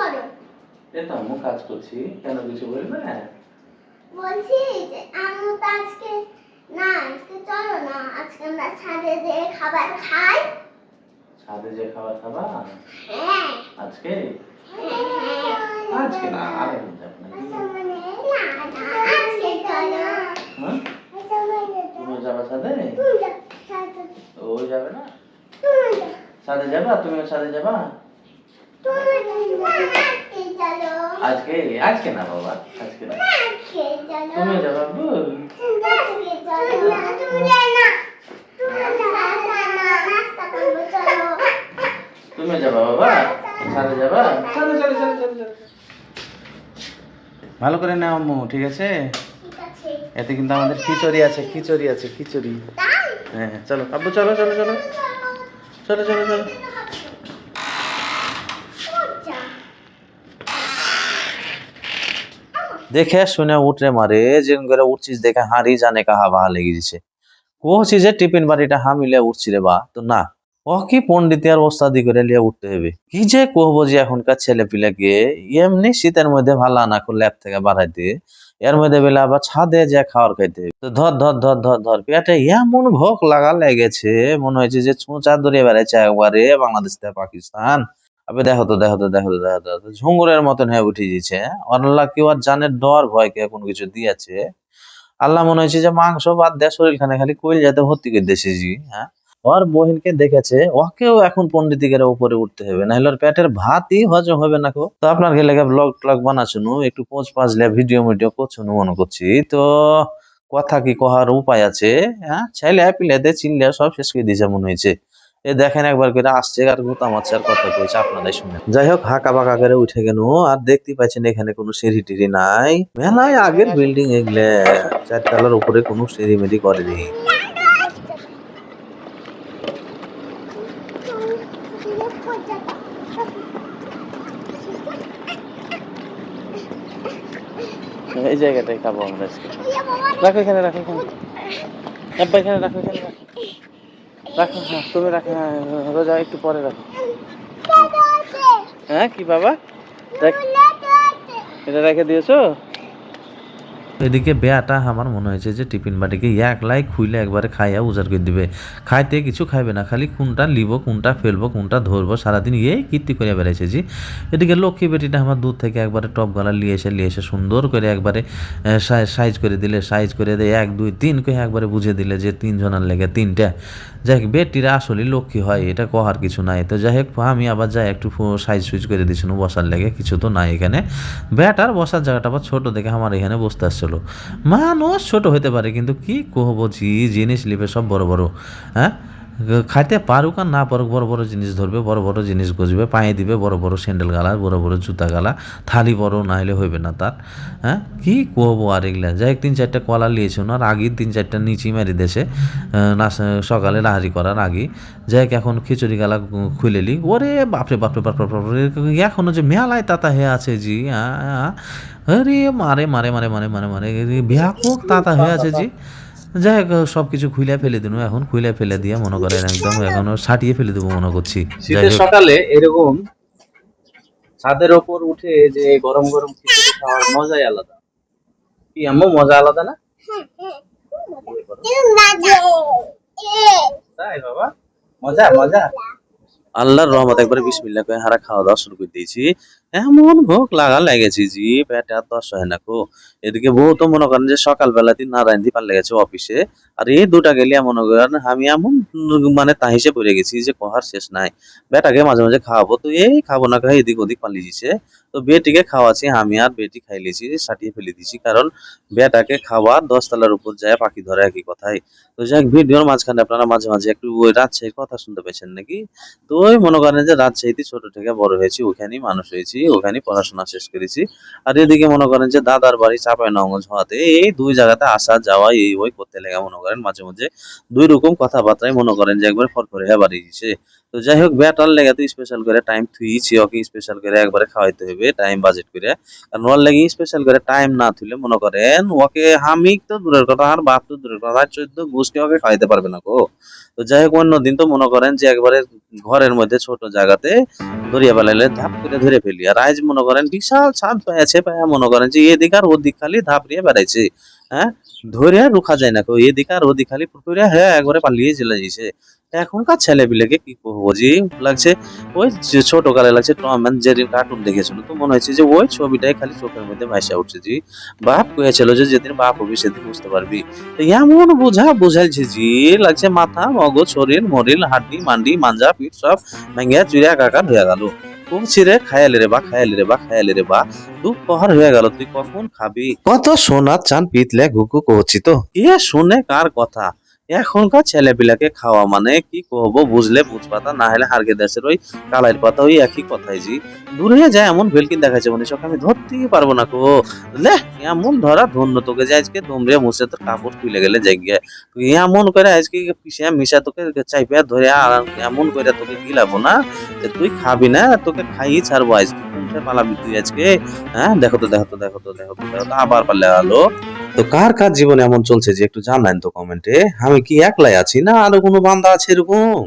করো? এই তো আম্মু কাজ করছি। কেন কিছু বলবে? বলছি যে আম্মু তো আজকে না, আজকে চলো না, আজকে আমরা ছাদে যেয়ে খাবার খাই। ছাদে যে খাবার খাবা? হ্যাঁ। আজকে? হ্যাঁ। আজকে না, আরেকদিন যাবো নাকি? আজকে চলো। হ্যাঁ? তুমি যাবা ছাদে? ও যাবে না? ছাদে যাবা? তুমিও ছাদে যাবা? আজকে? আজকে না বাবা, আজকে না। তুমিও যাবা আব্বু? তুমিও যাবা বাবা? ছাদে যাবা? চলো চলো চলো চলো চলো। ভালো করে নাও আম্মু, ঠিক আছে? এতে কিন্তু আমাদের খিচুড়ি আছে, খিচুড়ি আছে, খিচুড়ি। হ্যাঁ হ্যাঁ, চলো আব্বু, চলো চলো চলো চলো চলো চলো। দেখে শুনে উঠরে মারে, যেরকম করে উঠছিস দেখে হাঁড়ি জানে কাহা বাহা লেগে দিছে। কোহছি যে টিফিন বাড়িটা হামিলে উঠছি রে বা, তো না ও কি পন্ডিত আর ওস্তাদি করে লিয়ে উঠতে হবে। কি যে কহবো যে এখনকার ছেলে পিলাকে এমনি শীতের মধ্যে ভালো না করে ল্যাব থেকে বাড়াইতে, এর মধ্যে বেলা আবার ছাদে যে খাওয়ার খাইতে হবে। তো ধর ধর ধর ধর ধর পেটে এমন ভোক লাগা লেগেছে, মনে হয়েছে যে চোঁচা দৌড়িয়ে বেড়াচ্ছে একবারে বাংলাদেশ থেকে পাকিস্তান। আবে দেখো তো দেখো তো দেখো তো দেখো তো ঝুঙ্গুরের মতন হয়ে উঠে দিয়েছে। আল্লাহ কি আর জানে ডর ভয় কে কোনো কিছু দিয়েছে। আল্লাহ মনে হয়েছে যে মাংস বাদ দেয় শরীরখানে খালি কইল যাতে ভর্তি করে দিয়েছে জি। হ্যাঁ, ওর বহিনকে দেখেছে, ওকেও এখন পন্ডিতিকের উপরে উঠতে হবে, না হলে ওর পেটের ভাতই হজম হবে না। তো আপনার লেগে ব্লগ ট্লগ বানাচ্ছুন, একটু পোজ পাজলে ভিডিও মিডিও করছুন মনে করছি তো। কথা কি কহার উপায় আছে? হ্যাঁ, ছেলে পিলেতে চিনলে সব শেষ করে দিয়েছে মনে হয়েছে। এ দেখেন একবার করে আসছে আর গুতা মারছে আর কথা কইছে, আপনারাই শুনে। যাই হোক, হাঁকা বাঁকা করে উঠে গেল। আর দেখতে পাচ্ছেন এখানে কোনো সিঁড়ি টিড়ি নাই, মেলায় আগের বিল্ডিং এগুলো, চারতলার উপরে কোনো সিঁড়ি মিড়ি করেনি। এই জায়গাটাই খাবো আমরা আজকে। রাখো এখানে, রাখো এখানে, আব্বা এখানে রাখো, এখানে রাখো, রাখো। হ্যাঁ তুমি রাখো, হ্যাঁ রোজা একটু পরে রাখো। হ্যাঁ কি বাবা, এটা রেখে দিয়েছো? এদিকে বেয়াটা আমার মনে হয়েছে যে টিফিন বাটিকে একলাই খুইলে একবারে খাইয়া উজাড় করে দিবে। খাইতে কিছু খাইবে না, খালি কোনটা লিব, কোনটা ফেলবো, কোনটা ধরবো, সারাদিন এই কীর্তি করে বেড়াইছে জি। এদিকে লক্ষ্মী বেটিটা আমার দূর থেকে একবারে টপ গলা লিয়ে এসে সুন্দর করে একবারে সাইজ করে দিলে, সাইজ করে দিয়ে 1 2 3 করে একবারে বুঝে দিলে যে 3 জনের লেগে 3টা। যাই হোক, বেটিরা আসলে লক্ষ্মী হয়, এটা কহার কিছু নাই। তো যাই হোক, আমি আবার যাই একটু সাইজ সুইজ করে দিয়েছিল বসার লেগে, কিছু তো নাই এখানে। বেটার বসার জায়গাটা আবার ছোট দেখে আমার এখানে বসতে আসছিল। মানুষ ছোট হইতে পারে কিন্তু কি কহবো জি, জিনিস লিবে সব বড় বড়। হ্যাঁ, খাইতে পারুক আর না পারুক বড় বড় জিনিস ধরবে, বড় বড় জিনিস গজবে, পায়ে দিবে বড় বড় স্যান্ডেল গালা, বড় বড় জুতা গালা, থালি বড় না হলে হইবে না তার। হ্যাঁ, কি কহবো আর এগুলা। যাই 3-4টা কলা লিয়েছে আর আগে 3-4টা নিচি মারি দেশে না, সকালে লাহারি করার আগে। যাই এখন খিচুড়ি গালা খুলেলি, ওরে বাপরে বাপরে বাপরে বাপরে, এখনো যে মেলায় তাতা হয়ে আছে জি। আরে মারে মারে মারে মারে মারে মারে ব্যাপক তাতা হয়ে আছে জি। যাই হোক, সবকিছু খুইলা ফেলে দিন, এখন খুইলা ফেলে দিয়ে মনে করেন একদম এখন সাটিয়ে ফেলে দেবো মনে করছি। শীতের সকালে এরকম ছাদের ওপর উঠে যে গরম গরম খিচুড়ি খাওয়ার মজাই আলাদা। কি আম্মু, মজা আলাদা না? তাই বাবা, মজা মজা। আল্লাহর রহমত, একবারে বিসমিল্লাহ করে হারা খাওয়া দাওয়া শুরু করে দিয়েছি। এমন ভোগ লাগা লেগেছি জি, পেটে আর দশ হয় না কো। এদিকে বউ তো মনে করেন যে সকালবেলা দিন না রান্ধি পারলে গেছে অফিসে, আর এই দুটা গেলে মনে করেন আমি এমন মানে তাহিসে পড়ে গেছি যে কহার শেষ নাই। বেটাকে মাঝে মাঝে খাওয়াবো, তো এই খাবো না খাই এদিক ওদিক পালিয়ে দিছে। তো বেটিকে খাওয়াচ্ছি, আমি আর বেটি খাইলেছি, সাটিয়ে ফেলে দিছি, কারণ বেটাকে খাওয়া 10 তলার উপর যায় পাখি ধরে একই কথাই। তো যাই ভিডিওর মাঝখানে আপনারা মাঝে মাঝে একটু ওই রাজশাহীর কথা শুনতে পেয়েছেন নাকি? তো ওই মনে করেন যে রাজশাহীতে ছোট থেকে বড় হয়েছি, ওখানেই মানুষ হয়েছি, ওখানেই পড়াশোনা শেষ করেছি। আর এদিকে মনে করেন যে দাদার বাড়ি চাঁপাইনবাবগঞ্জ হওয়াতে এই 2 জায়গাতে আসা যাওয়া এই ওই করতে লেগে মনে করেন মাঝে মাঝে 2 রকম কথাবার্তায় মনে করেন যে একবার ফরফরে হয়ে বাড়িয়েছে। তো যাই হোক, বেটার লেগে তো স্পেশাল করে টাইম থুইছি, ওকে স্পেশাল করে একবারে খাওয়াইতে হবে টাইম বাজেট করে। কারণ ওর লাগে স্পেশাল করে টাইম না থুলে মনে করেন ওকে আমি তো দূরের কথা আর বাপ তো দূরের কথা, 14 গোষ্ঠী ওকে খাওয়াইতে পারবে না গো। তো যাই হোক, অন্যদিন তো মনে করেন যে একবারে ঘরের মধ্যে ছোট জায়গাতে ধরিয়া বেলাইলে ধাপ করে ধরে ফেলি, আর আজ মনে করেন বিশাল ছাদ পেয়েছে, পায়া মনে করেন যে এদিক আর ওদিক খালি ধাপড়িয়ে বেড়াইছে। হ্যাঁ, ধরে রুখা যায় না কো, এদিক আর ওদিক খালি ফুটফুরিয়া হ্যাঁ একবারে পালিয়ে চলে যাইছে। এখনকার ছেলেপিলেকে কি করবো জি, লাগছে ওই যে ছোটকালে লাগছে টম অ্যান্ড জেরির কার্টুন দেখেছিল তো মনে হচ্ছে যে ওই ছবিটাই খালি চোখের মধ্যে ভাসা উঠছে জি। বাপ কয়েছিল যে যেদিন বাপ হবি সেদিন বুঝতে পারবি। তো এমন বুঝাইছে জি, লাগছে মাথা মগজ শরীর মরিল হাড্ডি মান্ডি মাঞ্জা পিঠ সব ভেঙে চুরে একাকার হয়ে গেল। কোন ছিঁড়ে খায়ালি রে বা খায়ালি রে বা খায়ালি রে বা দুপুর হয়ে গেল, তুই কখন খাবি? কত সোনা চান পিতলে ঘুঘু করছি তো কে শুনে কার কথা। এখনকার ছেলেপিলাকে খাওয়া মানে কি কহবো, বুঝলে বুঝপাতা না হলে হারগে দেশের ওই কালাইয়ের পাতা, ওই একই কথাই জি। দূরে যায় এমন ভেলকিন দেখাচ্ছে মনে চোখে আমি ধরতেই পারবো না কো। লে এমন ধরা ধন্য তোকে যে আজকে দমরে মুছে তোর কাপড় খুলে গেলে জায়গা, তুই এমন করে আজকে পিছিয়ে মিশা তোকে চাইপে ধরে আর এমন করে তোকে গিলাবো না যে তুই খাবি না, তোকে খাইয়ে ছাড়বো আজকে। কোনটা পালাবি তুই আজকে? হ্যাঁ দেখো তো দেখো তো দেখো তো দেখো তো দেখো তো আবার পাল্লে গেলো। তো কার কার জীবনে এমন চলছে যে একটু জানান তো কমেন্টে। আমি কি একলাই আছি না আরো কোনো বান্দা আছে এরকম?